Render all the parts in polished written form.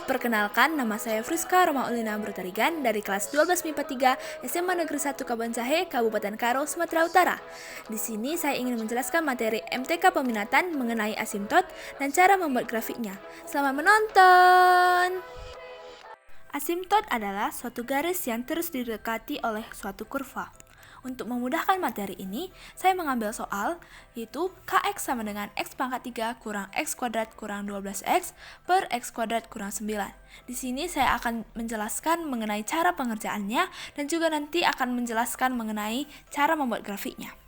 Perkenalkan, nama saya Friska Romaulina Brutarigan dari kelas 12 MIPA 3 SMA Negeri 1 Kabanjahe, Kabupaten Karo, Sumatera Utara. Di sini saya ingin menjelaskan materi MTK peminatan mengenai asimtot dan cara membuat grafiknya. Selamat menonton! Asimtot adalah suatu garis yang terus didekati oleh suatu kurva. Untuk memudahkan materi ini, saya mengambil soal, yaitu Kx sama dengan X pangkat 3 kurang X kuadrat kurang 12X per X kuadrat kurang 9. Di sini saya akan menjelaskan mengenai cara pengerjaannya dan juga nanti akan menjelaskan mengenai cara membuat grafiknya.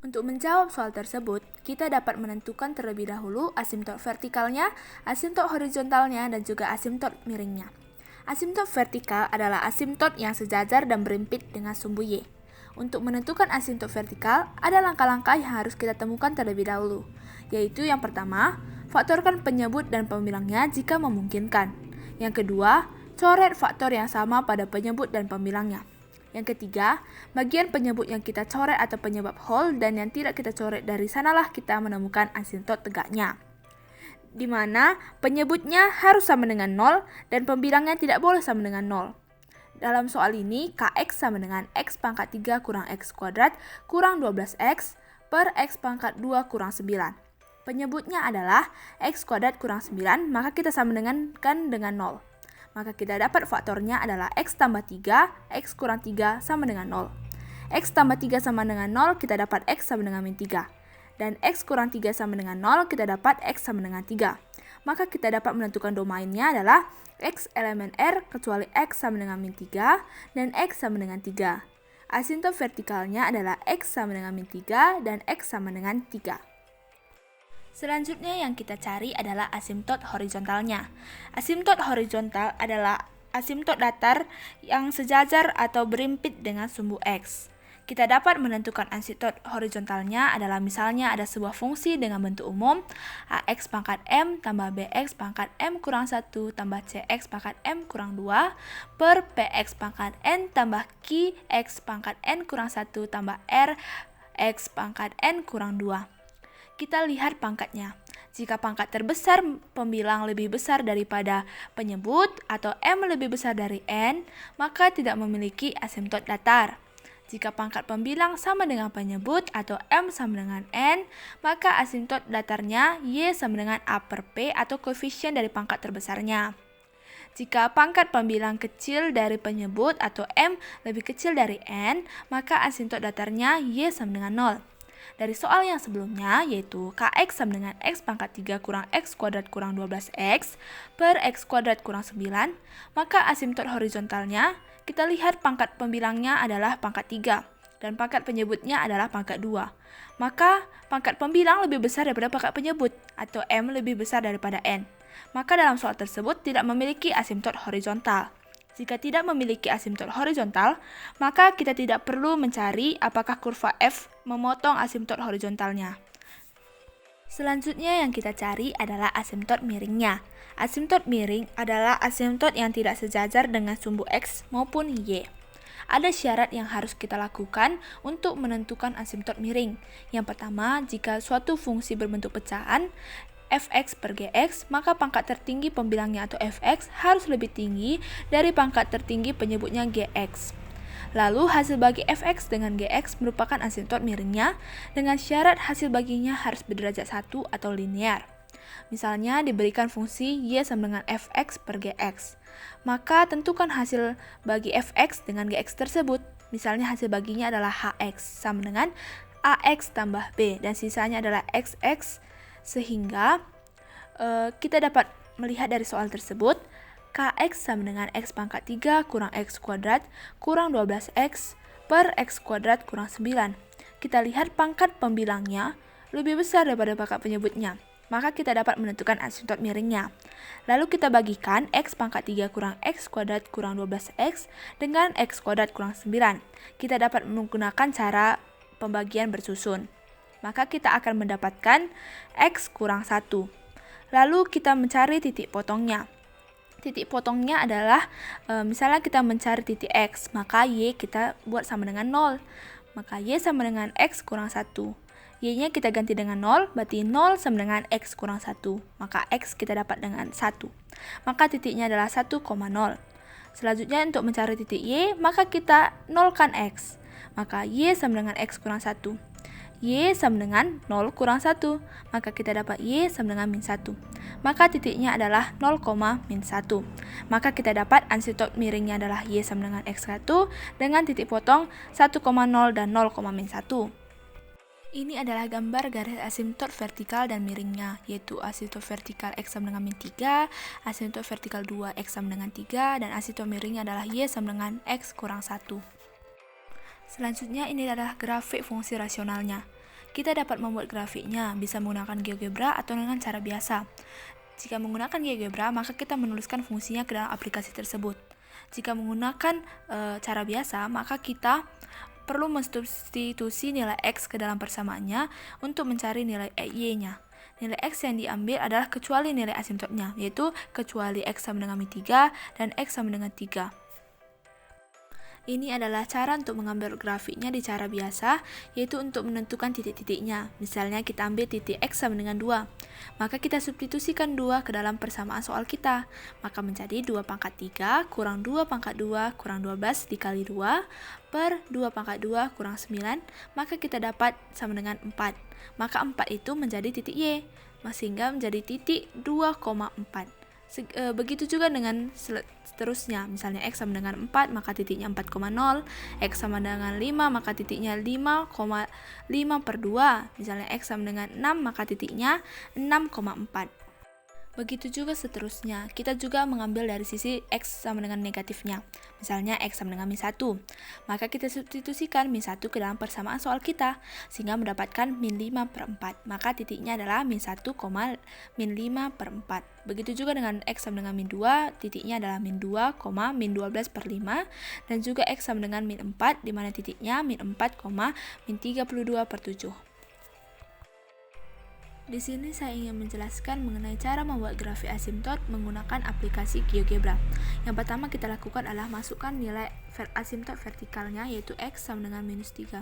Untuk menjawab soal tersebut, kita dapat menentukan terlebih dahulu asimtot vertikalnya, asimtot horizontalnya, dan juga asimtot miringnya. Asimtot vertikal adalah asimtot yang sejajar dan berimpit dengan sumbu Y. Untuk menentukan asimtot vertikal, ada langkah-langkah yang harus kita temukan terlebih dahulu, yaitu yang pertama, faktorkan penyebut dan pembilangnya jika memungkinkan. Yang kedua, coret faktor yang sama pada penyebut dan pembilangnya. Yang ketiga, bagian penyebut yang kita coret atau penyebab whole dan yang tidak kita coret, dari sanalah kita menemukan asimtot tegaknya, di mana penyebutnya harus sama dengan 0 dan pembilangnya tidak boleh sama dengan 0. Dalam soal ini, Kx sama dengan X pangkat 3 kurang X kuadrat kurang 12X per X pangkat 2 kurang 9. Penyebutnya adalah X kuadrat kurang 9, maka kita sama dengan 0. Maka kita dapat faktornya adalah X tambah 3, X kurang 3 sama dengan 0. X tambah 3 sama dengan 0, kita dapat X sama dengan min 3. Dan X kurang 3 sama dengan 0, kita dapat X sama dengan 3. Maka kita dapat menentukan domainnya adalah X elemen R kecuali X sama dengan min 3 dan X sama dengan 3. Asimtot vertikalnya adalah X sama dengan min 3 dan X sama dengan 3. Selanjutnya yang kita cari adalah asimtot horizontalnya. Asimtot horizontal adalah asimtot datar yang sejajar atau berimpit dengan sumbu X. Kita dapat menentukan asimtot horizontalnya adalah misalnya ada sebuah fungsi dengan bentuk umum AX pangkat M tambah BX pangkat M kurang 1 tambah CX pangkat M kurang 2 per PX pangkat N tambah QX pangkat N kurang 1 tambah RX pangkat N kurang 2. Kita lihat pangkatnya. Jika pangkat terbesar pembilang lebih besar daripada penyebut atau M lebih besar dari N, maka tidak memiliki asimtot datar. Jika pangkat pembilang sama dengan penyebut atau M sama dengan N, maka asimtot datarnya Y sama dengan A per P atau koefisien dari pangkat terbesarnya. Jika pangkat pembilang kecil dari penyebut atau M lebih kecil dari N, maka asimtot datarnya Y sama dengan 0. Dari soal yang sebelumnya, yaitu Kx sama dengan X pangkat 3 kurang X kuadrat kurang 12X per X kuadrat kurang 9, maka asimtot horizontalnya, kita lihat pangkat pembilangnya adalah pangkat 3, dan pangkat penyebutnya adalah pangkat 2. Maka pangkat pembilang lebih besar daripada pangkat penyebut, atau M lebih besar daripada N. Maka dalam soal tersebut tidak memiliki asimtot horizontal. Jika tidak memiliki asimtot horizontal, maka kita tidak perlu mencari apakah kurva F memotong asimtot horizontalnya. Selanjutnya yang kita cari adalah asimtot miringnya. Asimtot miring adalah asimtot yang tidak sejajar dengan sumbu X maupun Y. Ada syarat yang harus kita lakukan untuk menentukan asimtot miring. Yang pertama, jika suatu fungsi berbentuk pecahan fx per gx, maka pangkat tertinggi pembilangnya atau fx harus lebih tinggi dari pangkat tertinggi penyebutnya gx. Lalu hasil bagi fx dengan gx merupakan asimtot miringnya dengan syarat hasil baginya harus berderajat 1 atau linear. Misalnya diberikan fungsi y sama dengan fx per gx, maka tentukan hasil bagi fx dengan gx tersebut. Misalnya hasil baginya adalah hx sama dengan ax tambah b dan sisanya adalah xx, sehingga kita dapat melihat dari soal tersebut Kx sama dengan X pangkat 3 kurang X kuadrat kurang 12X per X kuadrat kurang 9. Kita lihat pangkat pembilangnya lebih besar daripada pangkat penyebutnya, maka kita dapat menentukan asimtot miringnya. Lalu kita bagikan X pangkat 3 kurang X kuadrat kurang 12X dengan X kuadrat kurang 9. Kita dapat menggunakan cara pembagian bersusun. Maka kita akan mendapatkan X kurang 1. Lalu kita mencari titik potongnya. Titik potongnya adalah misalnya kita mencari titik X, maka Y kita buat sama dengan 0. Maka Y sama dengan X kurang 1. Y-nya kita ganti dengan 0, berarti 0 sama dengan X kurang 1. Maka X kita dapat dengan 1. maka titiknya adalah 1,0. Selanjutnya untuk mencari titik Y, maka kita nolkan X. Maka Y sama dengan X kurang 1. Y sama dengan 0 kurang 1, maka kita dapat Y sama dengan min 1. Maka titiknya adalah 0, min 1. Maka kita dapat asymptot miringnya adalah Y sama dengan X1 dengan titik potong 1,0 dan 0, min 1. Ini adalah gambar garis asymptot vertikal dan miringnya, yaitu asymptot vertikal X sama dengan min 3, asymptot vertikal 2 X sama dengan 3, dan asymptot miringnya adalah Y sama dengan X kurang 1. Selanjutnya ini adalah grafik fungsi rasionalnya. Kita dapat membuat grafiknya bisa menggunakan GeoGebra atau dengan cara biasa. Jika menggunakan GeoGebra, maka kita menuliskan fungsinya ke dalam aplikasi tersebut. Jika menggunakan cara biasa, maka kita perlu mensubstitusi nilai X ke dalam persamaannya untuk mencari nilai Y-nya. Nilai X yang diambil adalah kecuali nilai asymptotnya, yaitu kecuali X sama dengan min 3 dan X sama dengan 3. Ini adalah cara untuk mengambil grafiknya di cara biasa, yaitu untuk menentukan titik-titiknya. Misalnya kita ambil titik X sama dengan 2, maka kita substitusikan 2 ke dalam persamaan soal kita. Maka menjadi 2 pangkat 3 kurang 2 pangkat 2 kurang 12 dikali 2 per 2 pangkat 2 kurang 9, maka kita dapat sama dengan 4. Maka 4 itu menjadi titik Y, sehingga menjadi titik 2,4. Begitu juga dengan seterusnya, misalnya X sama dengan 4 maka titiknya 4,0, X sama dengan 5 maka titiknya 5,5 per 2, misalnya X sama dengan 6 maka titiknya 6,4. Begitu juga seterusnya, kita juga mengambil dari sisi X sama dengan negatifnya, misalnya X sama dengan min 1, maka kita substitusikan min 1 ke dalam persamaan soal kita, sehingga mendapatkan min 5 per 4, maka titiknya adalah min 1, min 5 per 4. Begitu juga dengan X sama dengan min 2, titiknya adalah min 2, min 12 per 5, dan juga X sama dengan min 4, di mana titiknya min 4, min 32 per 7. Di sini saya ingin menjelaskan mengenai cara membuat grafik asymptot menggunakan aplikasi GeoGebra. Yang pertama kita lakukan adalah masukkan nilai asymptot vertikalnya, yaitu X sama dengan minus 3.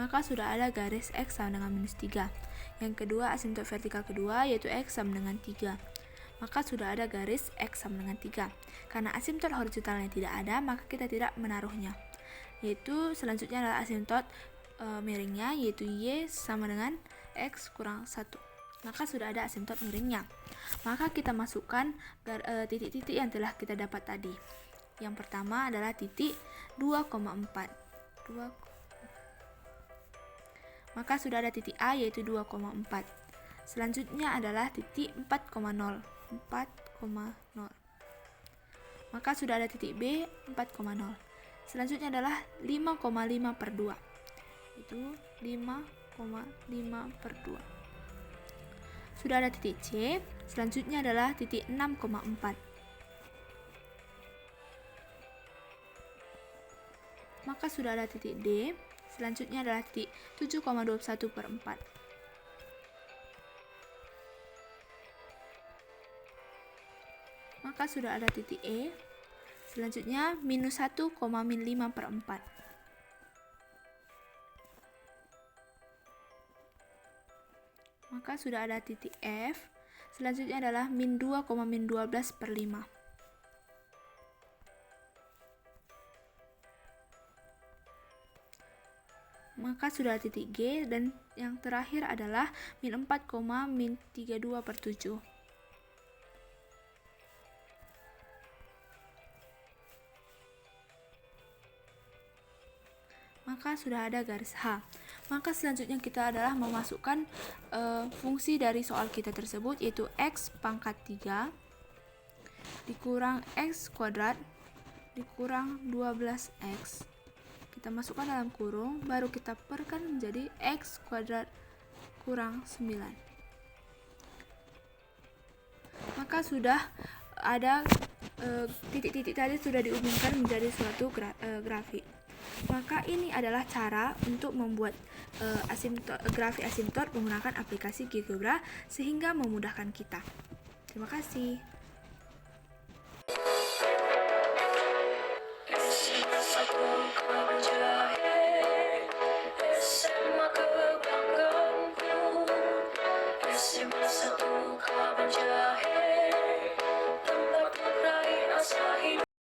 Maka sudah ada garis X sama dengan minus 3. Yang kedua asymptot vertikal kedua, yaitu X sama dengan 3. Maka sudah ada garis X sama dengan 3. Karena asymptot horizontalnya tidak ada, maka kita tidak menaruhnya. Yaitu selanjutnya adalah asymptot miringnya, yaitu Y sama dengan X kurang 1. Maka sudah ada asymptot miringnya. Maka kita masukkan titik-titik yang telah kita dapat tadi. Yang pertama adalah titik 2,4. Maka sudah ada titik A, yaitu 2,4. Selanjutnya adalah titik 4,0. Maka sudah ada titik B, 4,0. Selanjutnya adalah 5,5 per 2. Itu 5,5 per 2. Sudah ada titik C, selanjutnya adalah titik 6,4. Maka sudah ada titik D, selanjutnya adalah titik 7,21 per 4. Maka sudah ada titik E, selanjutnya minus 1, min 5 per 4. Maka sudah ada titik F, selanjutnya adalah min 2, min 12 per 5. Maka sudah ada titik G, dan yang terakhir adalah min 4, min 32 per 7. Maka sudah ada garis H. Maka selanjutnya kita adalah memasukkan fungsi dari soal kita tersebut, yaitu X pangkat 3 dikurang X kuadrat dikurang 12X. Kita masukkan dalam kurung, baru kita perkan menjadi X kuadrat kurang 9. Maka sudah ada titik-titik tadi sudah diumumkan menjadi suatu grafik. Maka ini adalah cara untuk membuat grafik asymptot menggunakan aplikasi GeoGebra sehingga memudahkan kita. Terima kasih.